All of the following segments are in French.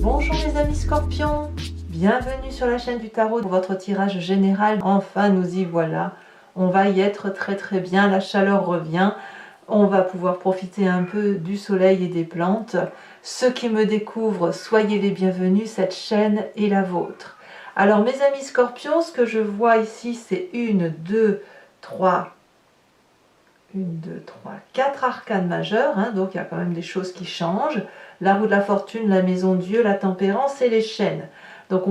Bonjour les amis scorpions, bienvenue sur la chaîne du tarot pour votre tirage général. Enfin nous y voilà, on va y être très bien, la chaleur revient, on va pouvoir profiter un peu du soleil et des plantes. Ceux qui me découvrent, soyez les bienvenus, cette chaîne est la vôtre. Alors mes amis scorpions, ce que je vois ici c'est 1, 2, 3, 4 arcanes majeures, hein, donc il y a quand même des choses qui changent. La roue de la fortune, la maison Dieu, la tempérance et les chênes. Donc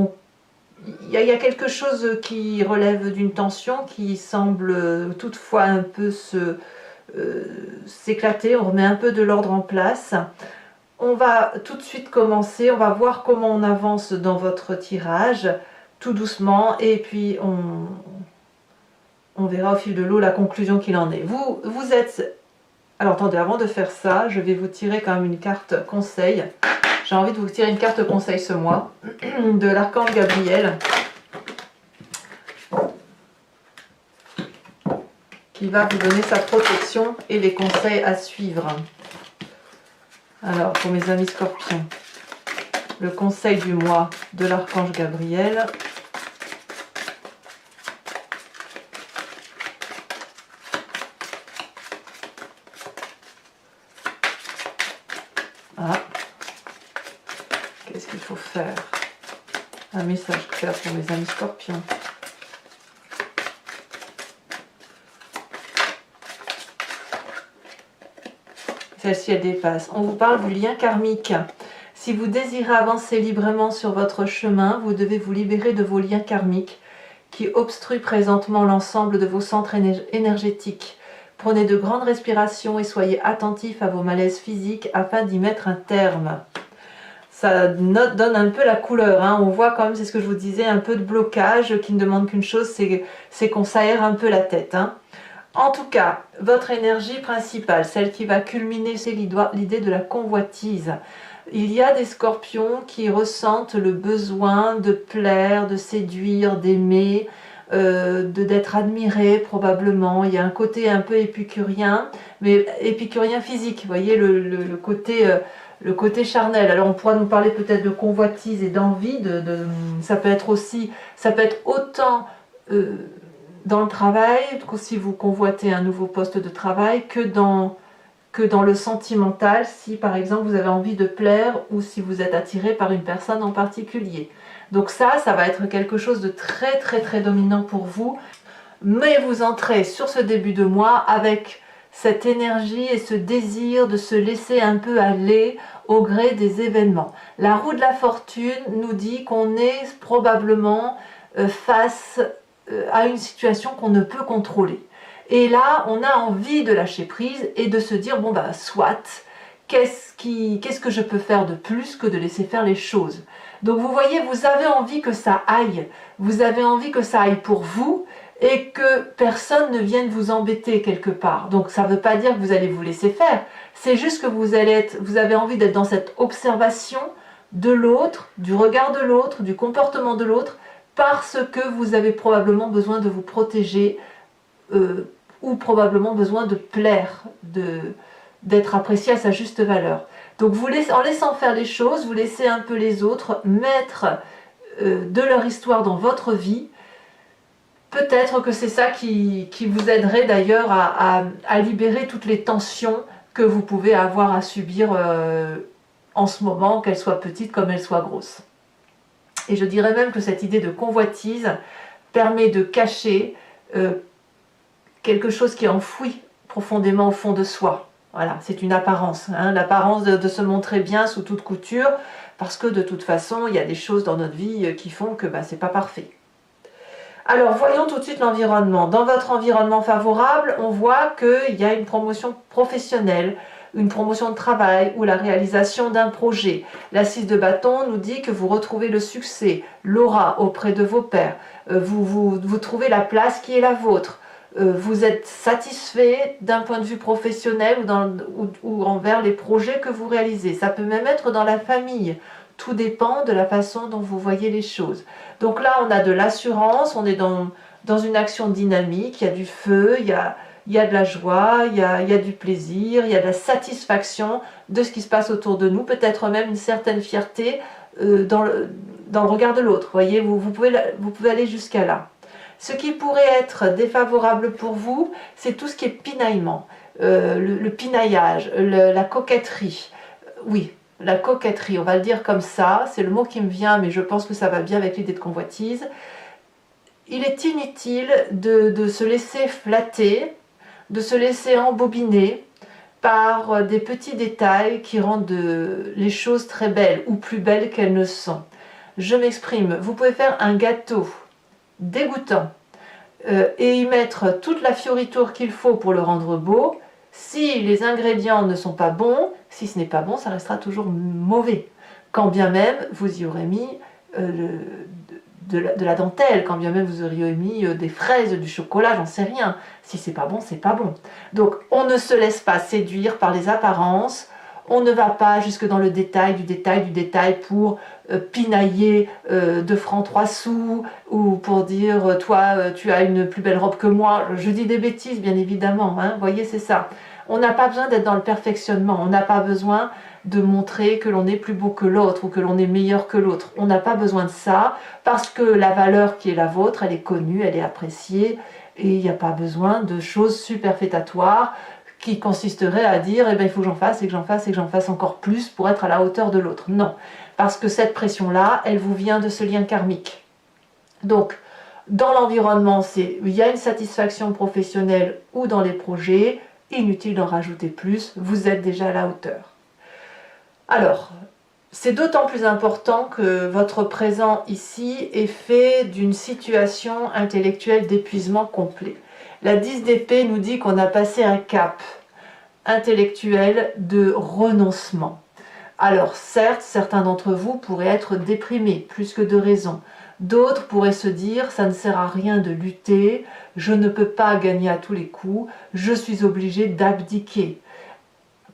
il y a quelque chose qui relève d'une tension qui semble toutefois un peu s'éclater. On remet un peu de l'ordre en place. On va tout de suite commencer, on va voir comment on avance dans votre tirage, tout doucement, et puis on verra au fil de l'eau la conclusion qu'il en est. Vous êtes... Alors attendez, avant de faire ça, je vais vous tirer quand même une carte conseil. J'ai envie de vous tirer une carte conseil ce mois, de l'archange Gabriel, qui va vous donner sa protection et les conseils à suivre. Alors, pour mes amis scorpions, le conseil du mois de l'archange Gabriel. Ah, qu'est-ce qu'il faut faire? Un message clair pour mes amis scorpions. Celle-ci, elle dépasse. On vous parle du lien karmique. Si vous désirez avancer librement sur votre chemin, vous devez vous libérer de vos liens karmiques qui obstruent présentement l'ensemble de vos centres énergétiques. Prenez de grandes respirations et soyez attentifs à vos malaises physiques afin d'y mettre un terme. Ça donne un peu la couleur, hein. On voit comme, c'est ce que je vous disais, un peu de blocage qui ne demande qu'une chose, c'est qu'on s'aère un peu la tête, hein. En tout cas, votre énergie principale, celle qui va culminer, c'est l'idée de la convoitise. Il y a des scorpions qui ressentent le besoin de plaire, de séduire, d'aimer, d'être admirés probablement. Il y a un côté un peu épicurien, mais épicurien physique, vous voyez, le côté charnel. Alors on pourra nous parler peut-être de convoitise et d'envie, ça peut être autant dans le travail, si vous convoitez un nouveau poste de travail, que dans le sentimental, si par exemple vous avez envie de plaire ou si vous êtes attiré par une personne en particulier. Donc ça va être quelque chose de très dominant pour vous. Mais vous entrez sur ce début de mois avec cette énergie et ce désir de se laisser un peu aller au gré des événements. La roue de la fortune nous dit qu'on est probablement face à une situation qu'on ne peut contrôler. Et là, on a envie de lâcher prise et de se dire, bon bah soit, qu'est-ce que je peux faire de plus que de laisser faire les choses? Donc vous voyez, vous avez envie que ça aille, vous avez envie que ça aille pour vous et que personne ne vienne vous embêter quelque part. Donc ça ne veut pas dire que vous allez vous laisser faire, c'est juste que vous avez envie d'être dans cette observation de l'autre, du regard de l'autre, du comportement de l'autre, parce que vous avez probablement besoin de vous protéger ou probablement besoin de plaire, d'être apprécié à sa juste valeur. Donc en laissant faire les choses, vous laissez un peu les autres mettre de leur histoire dans votre vie. Peut-être que c'est ça qui vous aiderait d'ailleurs à libérer toutes les tensions que vous pouvez avoir à subir en ce moment, qu'elles soient petites comme elles soient grosses. Et je dirais même que cette idée de convoitise permet de cacher quelque chose qui est enfoui profondément au fond de soi. Voilà, c'est une apparence, hein, l'apparence de se montrer bien sous toute couture, parce que de toute façon, il y a des choses dans notre vie qui font que c'est pas parfait. Alors, voyons tout de suite l'environnement. Dans votre environnement favorable, on voit qu'il y a une promotion professionnelle, une promotion de travail ou la réalisation d'un projet. La 6 de bâton nous dit que vous retrouvez le succès, l'aura auprès de vos pairs. Vous trouvez la place qui est la vôtre. Vous êtes satisfait d'un point de vue professionnel ou envers les projets que vous réalisez. Ça peut même être dans la famille. Tout dépend de la façon dont vous voyez les choses. Donc là, on a de l'assurance, on est dans une action dynamique, il y a du feu, il y a de la joie, il y a du plaisir, il y a de la satisfaction de ce qui se passe autour de nous, peut-être même une certaine fierté dans le regard de l'autre. Voyez, vous pouvez aller jusqu'à là. Ce qui pourrait être défavorable pour vous, c'est tout ce qui est pinaillement, le pinaillage, la coquetterie. Oui, la coquetterie, on va le dire comme ça, c'est le mot qui me vient, mais je pense que ça va bien avec l'idée de convoitise. Il est inutile de se laisser flatter, de se laisser embobiner par des petits détails qui rendent les choses très belles ou plus belles qu'elles ne sont. Je m'exprime, vous pouvez faire un gâteau dégoûtant et y mettre toute la fioriture qu'il faut pour le rendre beau. Si les ingrédients ne sont pas bons, si ce n'est pas bon, ça restera toujours mauvais. Quand bien même vous y aurez mis de la dentelle, quand bien même vous auriez mis des fraises, du chocolat, j'en sais rien. Si c'est pas bon, c'est pas bon. Donc on ne se laisse pas séduire par les apparences, on ne va pas jusque dans le détail du détail du détail pour pinailler 2 francs 3 sous ou pour dire toi tu as une plus belle robe que moi. Je dis des bêtises bien évidemment, hein, vous voyez, c'est ça. On n'a pas besoin d'être dans le perfectionnement, on n'a pas besoin de montrer que l'on est plus beau que l'autre ou que l'on est meilleur que l'autre. On n'a pas besoin de ça parce que la valeur qui est la vôtre, elle est connue, elle est appréciée et il n'y a pas besoin de choses superfétatoires qui consisteraient à dire eh ben, il faut que j'en fasse et que j'en fasse et que j'en fasse encore plus pour être à la hauteur de l'autre. Non, parce que cette pression-là, elle vous vient de ce lien karmique. Donc, dans l'environnement, il y a une satisfaction professionnelle ou dans les projets, inutile d'en rajouter plus, vous êtes déjà à la hauteur. Alors, c'est d'autant plus important que votre présent ici est fait d'une situation intellectuelle d'épuisement complet. La 10 d'épée nous dit qu'on a passé un cap intellectuel de renoncement. Alors certes, certains d'entre vous pourraient être déprimés, plus que de raison. D'autres pourraient se dire, ça ne sert à rien de lutter, je ne peux pas gagner à tous les coups, je suis obligé d'abdiquer.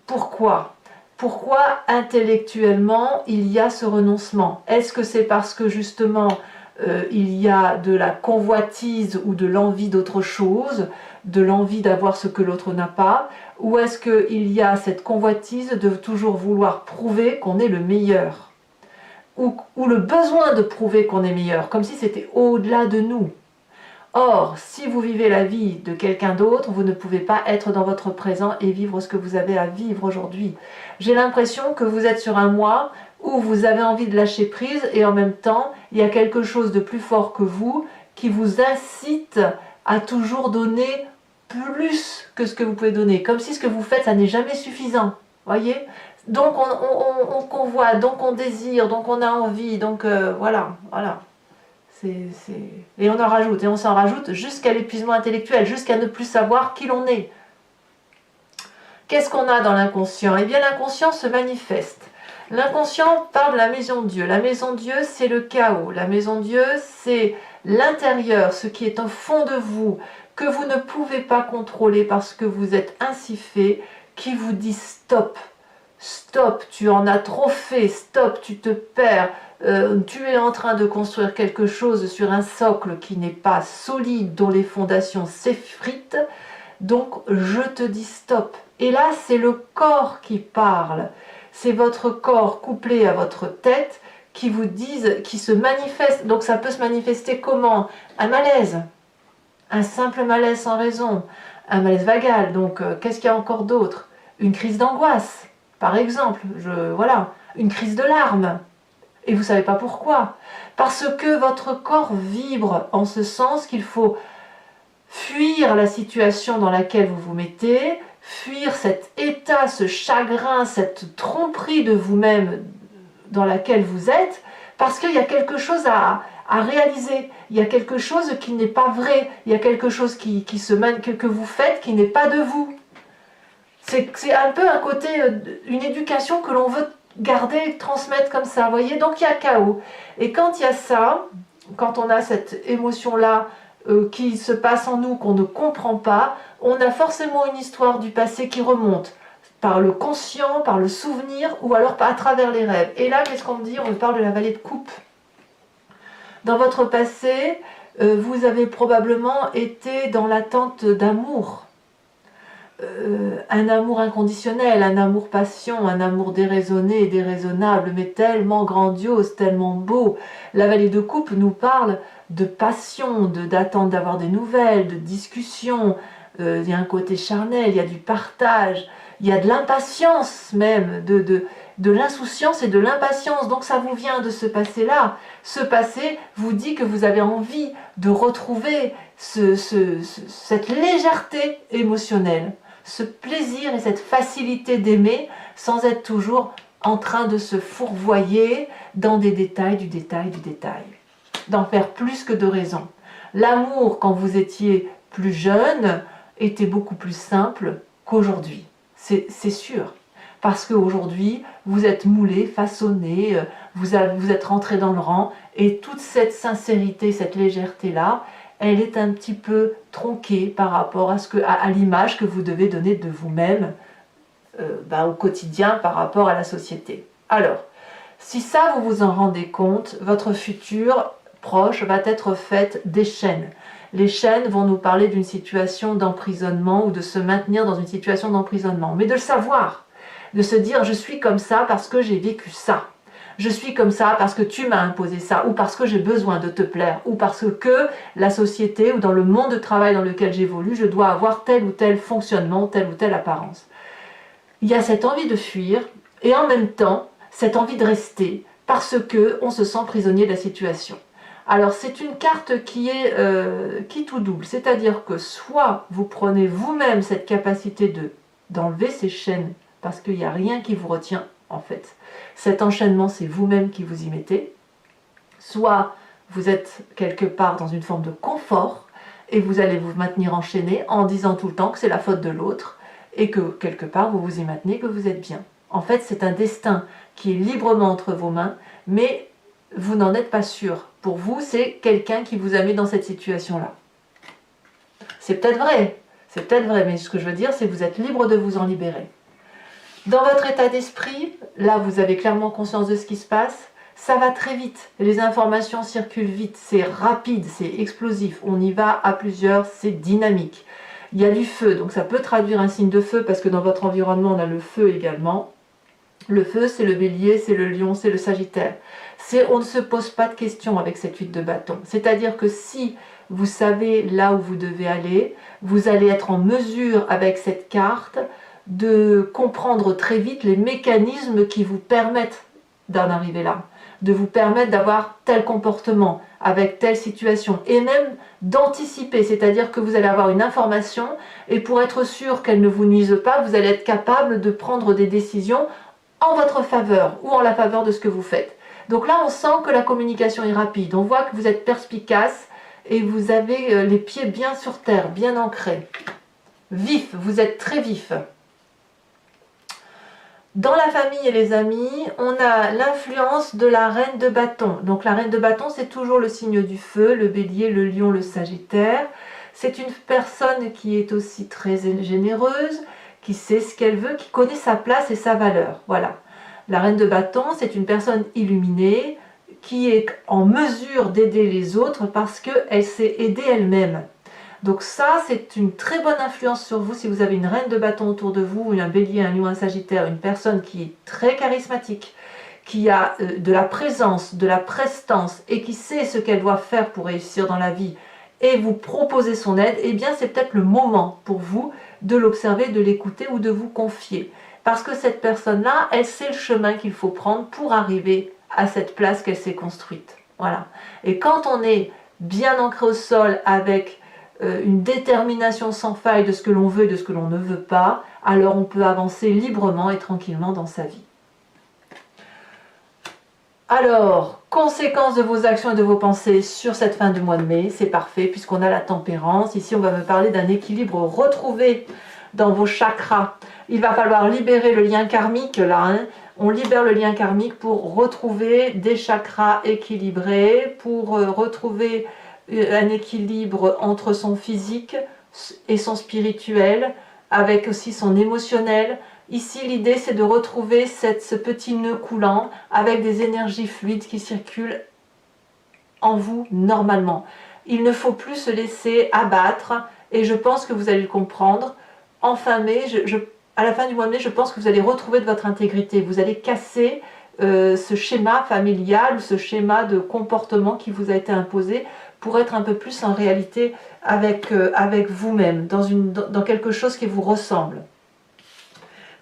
Pourquoi ? Pourquoi intellectuellement il y a ce renoncement? Est-ce que c'est parce que justement il y a de la convoitise ou de l'envie d'autre chose, de l'envie d'avoir ce que l'autre n'a pas, ou est-ce qu'il y a cette convoitise de toujours vouloir prouver qu'on est le meilleur, ou le besoin de prouver qu'on est meilleur, comme si c'était au-delà de nous? Or, si vous vivez la vie de quelqu'un d'autre, vous ne pouvez pas être dans votre présent et vivre ce que vous avez à vivre aujourd'hui. J'ai l'impression que vous êtes sur un mois où vous avez envie de lâcher prise et en même temps, il y a quelque chose de plus fort que vous qui vous incite à toujours donner plus que ce que vous pouvez donner. Comme si ce que vous faites, ça n'est jamais suffisant. Voyez ? Donc on convoite, donc on désire, donc on a envie, donc voilà. Et on en rajoute, et on s'en rajoute jusqu'à l'épuisement intellectuel, jusqu'à ne plus savoir qui l'on est. Qu'est-ce qu'on a dans l'inconscient? Eh bien, l'inconscient se manifeste. L'inconscient parle de la maison de Dieu. La maison de Dieu, c'est le chaos. La maison de Dieu, c'est l'intérieur, ce qui est au fond de vous, que vous ne pouvez pas contrôler parce que vous êtes ainsi fait, qui vous dit stop. Stop, tu en as trop fait, stop, tu te perds. Tu es en train de construire quelque chose sur un socle qui n'est pas solide, dont les fondations s'effritent, donc je te dis stop. Et là, c'est le corps qui parle, c'est votre corps couplé à votre tête qui vous disent, qui se manifeste. Donc ça peut se manifester comment? Un malaise, un simple malaise sans raison, un malaise vagal. Donc qu'est-ce qu'il y a encore d'autre? Une crise d'angoisse, par exemple, voilà, une crise de larmes. Et vous ne savez pas pourquoi. Parce que votre corps vibre en ce sens qu'il faut fuir la situation dans laquelle vous vous mettez, fuir cet état, ce chagrin, cette tromperie de vous-même dans laquelle vous êtes, parce qu'il y a quelque chose à réaliser. Il y a quelque chose qui n'est pas vrai. Il y a quelque chose que vous faites qui n'est pas de vous. C'est un peu un côté, une éducation que l'on veut garder, transmettre comme ça, vous voyez. Donc il y a chaos. Et quand il y a ça, quand on a cette émotion-là qui se passe en nous, qu'on ne comprend pas, on a forcément une histoire du passé qui remonte, par le conscient, par le souvenir, ou alors à travers les rêves. Et là, qu'est-ce qu'on dit? On parle de la vallée de coupe. Dans votre passé, vous avez probablement été dans l'attente d'amour. un amour inconditionnel, un amour passion, un amour déraisonné et déraisonnable, mais tellement grandiose, tellement beau. La Vallée de Coupe nous parle de passion, d'attente d'avoir des nouvelles, de discussion. Il y a un côté charnel, il y a du partage, il y a de l'impatience même, de l'insouciance et de l'impatience. Donc ça vous vient de ce passé-là. Ce passé vous dit que vous avez envie de retrouver cette légèreté émotionnelle, ce plaisir et cette facilité d'aimer sans être toujours en train de se fourvoyer dans des détails, du détail, du détail. D'en faire plus que de raison. L'amour, quand vous étiez plus jeune, était beaucoup plus simple qu'aujourd'hui. C'est sûr. Parce qu'aujourd'hui, vous êtes moulé, façonné, vous êtes rentré dans le rang, et toute cette sincérité, cette légèreté-là, elle est un petit peu tronquée par rapport à l'image que vous devez donner de vous-même au quotidien par rapport à la société. Alors, si ça vous vous en rendez compte, votre futur proche va être fait des chaînes. Les chaînes vont nous parler d'une situation d'emprisonnement ou de se maintenir dans une situation d'emprisonnement. Mais de le savoir, de se dire je suis comme ça parce que j'ai vécu ça. Je suis comme ça parce que tu m'as imposé ça, ou parce que j'ai besoin de te plaire, ou parce que la société ou dans le monde de travail dans lequel j'évolue, je dois avoir tel ou tel fonctionnement, telle ou telle apparence. Il y a cette envie de fuir et en même temps cette envie de rester parce qu'on se sent prisonnier de la situation. Alors c'est une carte qui est qui tout double, c'est-à-dire que soit vous prenez vous-même cette capacité d'enlever ces chaînes parce qu'il n'y a rien qui vous retient en fait. Cet enchaînement, c'est vous-même qui vous y mettez. Soit vous êtes quelque part dans une forme de confort et vous allez vous maintenir enchaîné en disant tout le temps que c'est la faute de l'autre et que quelque part vous vous y maintenez, que vous êtes bien. En fait, c'est un destin qui est librement entre vos mains, mais vous n'en êtes pas sûr. Pour vous, c'est quelqu'un qui vous a mis dans cette situation-là. C'est peut-être vrai, mais ce que je veux dire, c'est que vous êtes libre de vous en libérer. Dans votre état d'esprit, là vous avez clairement conscience de ce qui se passe, ça va très vite, les informations circulent vite, c'est rapide, c'est explosif, on y va à plusieurs, c'est dynamique. Il y a du feu, donc ça peut traduire un signe de feu parce que dans votre environnement on a le feu également. Le feu c'est le bélier, c'est le lion, c'est le sagittaire. On ne se pose pas de questions avec cette 8 de bâton, c'est-à-dire que si vous savez là où vous devez aller, vous allez être en mesure avec cette carte de comprendre très vite les mécanismes qui vous permettent d'en arriver là, de vous permettre d'avoir tel comportement avec telle situation et même d'anticiper, c'est-à-dire que vous allez avoir une information et pour être sûr qu'elle ne vous nuise pas, vous allez être capable de prendre des décisions en votre faveur ou en la faveur de ce que vous faites. Donc là, on sent que la communication est rapide, on voit que vous êtes perspicace et vous avez les pieds bien sur terre, bien ancrés. Vif, vous êtes très vif. Dans la famille et les amis, on a l'influence de la reine de bâton. Donc la reine de bâton, c'est toujours le signe du feu, le bélier, le lion, le sagittaire. C'est une personne qui est aussi très généreuse, qui sait ce qu'elle veut, qui connaît sa place et sa valeur. Voilà. La reine de bâton, c'est une personne illuminée, qui est en mesure d'aider les autres parce qu'elle s'est aidée elle-même. Donc ça, c'est une très bonne influence sur vous si vous avez une reine de bâton autour de vous, un bélier, un lion, un sagittaire, une personne qui est très charismatique, qui a de la présence, de la prestance et qui sait ce qu'elle doit faire pour réussir dans la vie et vous proposer son aide, eh bien c'est peut-être le moment pour vous de l'observer, de l'écouter ou de vous confier. Parce que cette personne-là, elle sait le chemin qu'il faut prendre pour arriver à cette place qu'elle s'est construite. Voilà. Et quand on est bien ancré au sol avec une détermination sans faille de ce que l'on veut et de ce que l'on ne veut pas, alors on peut avancer librement et tranquillement dans sa vie. Alors, conséquences de vos actions et de vos pensées sur cette fin du mois de mai, c'est parfait puisqu'on a la tempérance. Ici, on va me parler d'un équilibre retrouvé dans vos chakras. Il va falloir libérer le lien karmique, là, hein. On libère le lien karmique pour retrouver des chakras équilibrés, pour retrouver un équilibre entre son physique et son spirituel, avec aussi son émotionnel. Ici, l'idée, c'est de retrouver ce petit nœud coulant avec des énergies fluides qui circulent en vous normalement. Il ne faut plus se laisser abattre, et je pense que vous allez le comprendre. en fin mai, à la fin du mois de mai, je pense que vous allez retrouver de votre intégrité. Vous allez casser ce schéma familial, ce schéma de comportement qui vous a été imposé pour être un peu plus en réalité avec vous-même, dans quelque chose qui vous ressemble.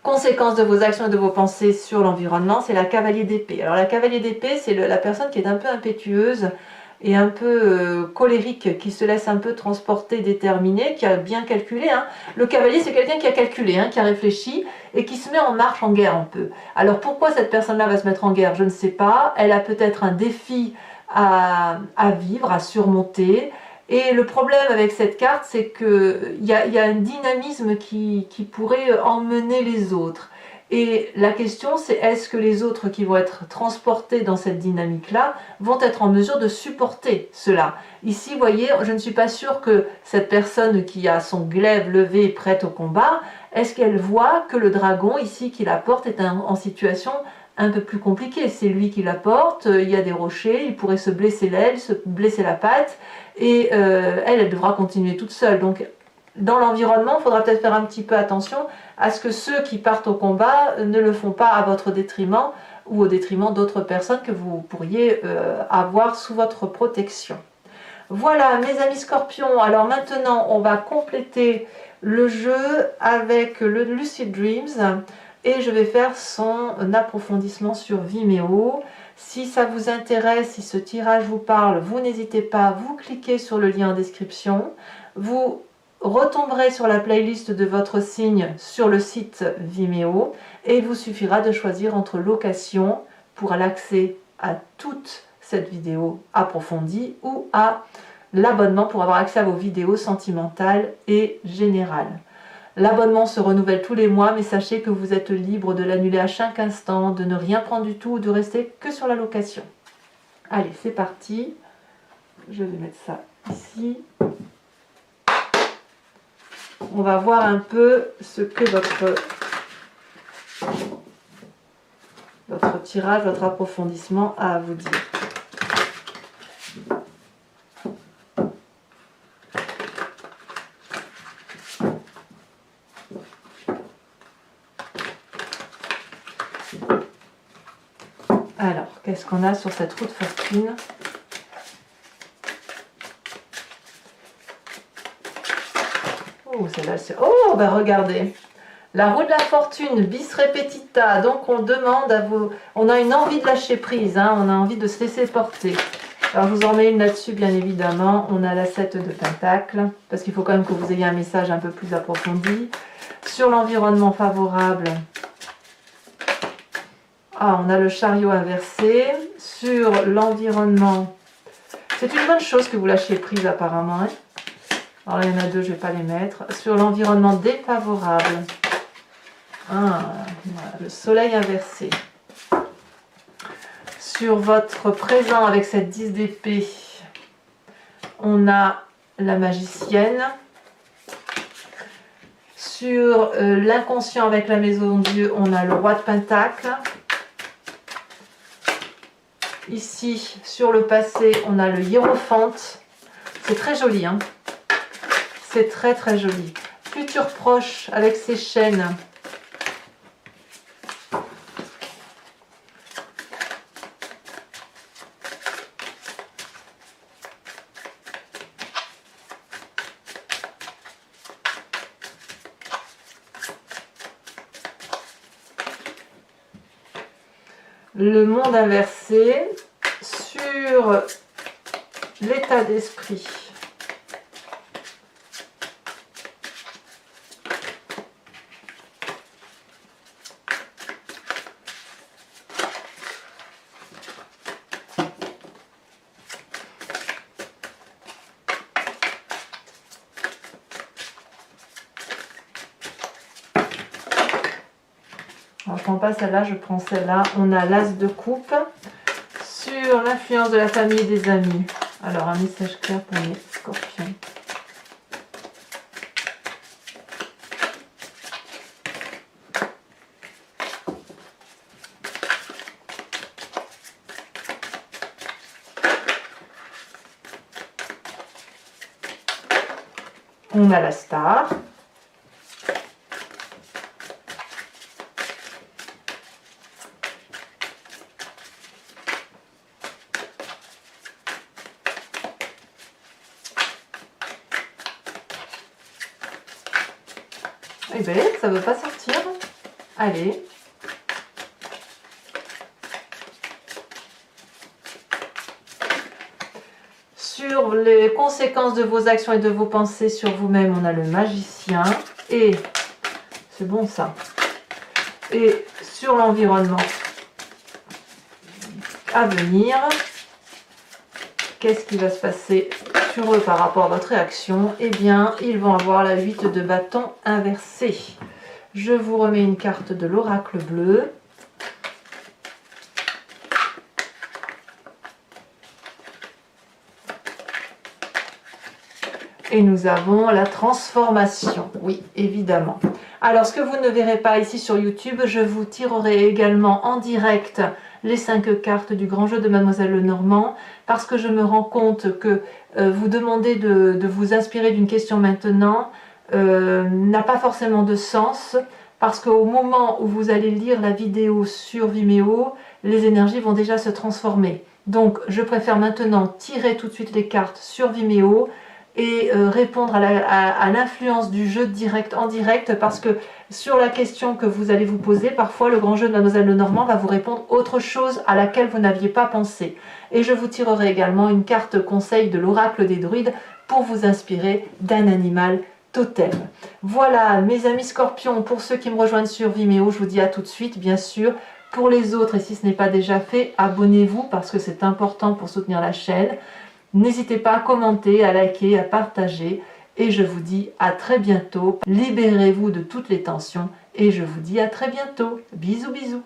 Conséquence de vos actions et de vos pensées sur l'environnement, c'est la cavalier d'épée. Alors la cavalier d'épée, c'est la personne qui est un peu impétueuse et un peu colérique, qui se laisse un peu transporter, déterminer, qui a bien calculé. Hein. Le cavalier, c'est quelqu'un qui a calculé, hein, qui a réfléchi et qui se met en marche, en guerre un peu. Alors pourquoi cette personne-là va se mettre en guerre? Je ne sais pas. Elle a peut-être un défi à vivre, à surmonter. Et le problème avec cette carte, c'est qu'il y a un dynamisme qui pourrait emmener les autres. Et la question, c'est est-ce que les autres qui vont être transportés dans cette dynamique-là vont être en mesure de supporter cela? Ici, vous voyez, je ne suis pas sûre que cette personne qui a son glaive levé prête au combat, est-ce qu'elle voit que le dragon, ici, qui la porte, est en situation un peu plus compliquée? C'est lui qui la porte, il y a des rochers, il pourrait se blesser l'aile, se blesser la patte, et elle devra continuer toute seule. Donc, dans l'environnement, il faudra peut-être faire un petit peu attention à ce que ceux qui partent au combat ne le font pas à votre détriment ou au détriment d'autres personnes que vous pourriez avoir sous votre protection. Voilà mes amis scorpions, alors maintenant on va compléter le jeu avec le Lucid Dreams et je vais faire son approfondissement sur Vimeo. Si ça vous intéresse, si ce tirage vous parle, vous n'hésitez pas, vous cliquez sur le lien en description, vous retomberez sur la playlist de votre signe sur le site Vimeo et il vous suffira de choisir entre location pour l'accès à toute cette vidéo approfondie ou à l'abonnement pour avoir accès à vos vidéos sentimentales et générales. L'abonnement se renouvelle tous les mois, mais sachez que vous êtes libre de l'annuler à chaque instant, de ne rien prendre du tout ou de rester que sur la location. Allez, c'est parti. Je vais mettre ça ici. On va voir un peu ce que votre tirage, votre approfondissement a à vous dire. Alors, qu'est-ce qu'on a sur cette roue de fortune? Oh, celle-là, c'est... Oh, bah regardez. La roue de la fortune, bis repetita. Donc, on demande à vous... On a une envie de lâcher prise, hein, on a envie de se laisser porter. Alors, je vous en mets une là-dessus, bien évidemment. On a la 7 de Pentacle, parce qu'il faut quand même que vous ayez un message un peu plus approfondi. Sur l'environnement favorable... Ah, on a le chariot inversé. Sur l'environnement, c'est une bonne chose que vous lâchiez prise apparemment. Hein. Alors il y en a deux, je ne vais pas les mettre. Sur l'environnement défavorable, voilà, le soleil inversé. Sur votre présent avec cette 10 d'épée, on a la magicienne. Sur l'inconscient avec la maison de Dieu, on a le roi de Pentacle. Ici, sur le passé, on a le hiérophante. C'est très joli, hein. C'est très très joli. Futur proche avec ses chaînes. Le monde inversé sur l'état d'esprit. Alors, je ne prends pas celle-là, je prends celle-là. On a l'as de coupe sur l'influence de la famille et des amis. Alors, un message clair pour les scorpions. On a la star. Eh bien, ça ne veut pas sortir. Allez. Sur les conséquences de vos actions et de vos pensées sur vous-même, on a le magicien. Et, c'est bon ça. Et sur l'environnement à venir, qu'est-ce qui va se passer sur eux par rapport à votre réaction? Eh bien, ils vont avoir la 8 de bâton inversée. Je vous remets une carte de l'oracle bleu. Et nous avons la transformation, oui, évidemment. Alors, ce que vous ne verrez pas ici sur YouTube, je vous tirerai également en direct les 5 cartes du grand jeu de Mademoiselle Lenormand, parce que je me rends compte que vous demander de vous inspirer d'une question maintenant n'a pas forcément de sens, parce qu'au moment où vous allez lire la vidéo sur Vimeo, les énergies vont déjà se transformer. Donc, je préfère maintenant tirer tout de suite les cartes sur Vimeo, et répondre à l'influence du jeu direct en direct, parce que sur la question que vous allez vous poser, parfois le grand jeu de Mademoiselle Lenormand va vous répondre autre chose à laquelle vous n'aviez pas pensé. Et je vous tirerai également une carte conseil de l'oracle des druides pour vous inspirer d'un animal totem. Voilà mes amis scorpions, pour ceux qui me rejoignent sur Vimeo, je vous dis à tout de suite bien sûr. Pour les autres, et si ce n'est pas déjà fait, abonnez-vous parce que c'est important pour soutenir la chaîne. N'hésitez pas à commenter, à liker, à partager. Et je vous dis à très bientôt. Libérez-vous de toutes les tensions. Et je vous dis à très bientôt. Bisous, bisous.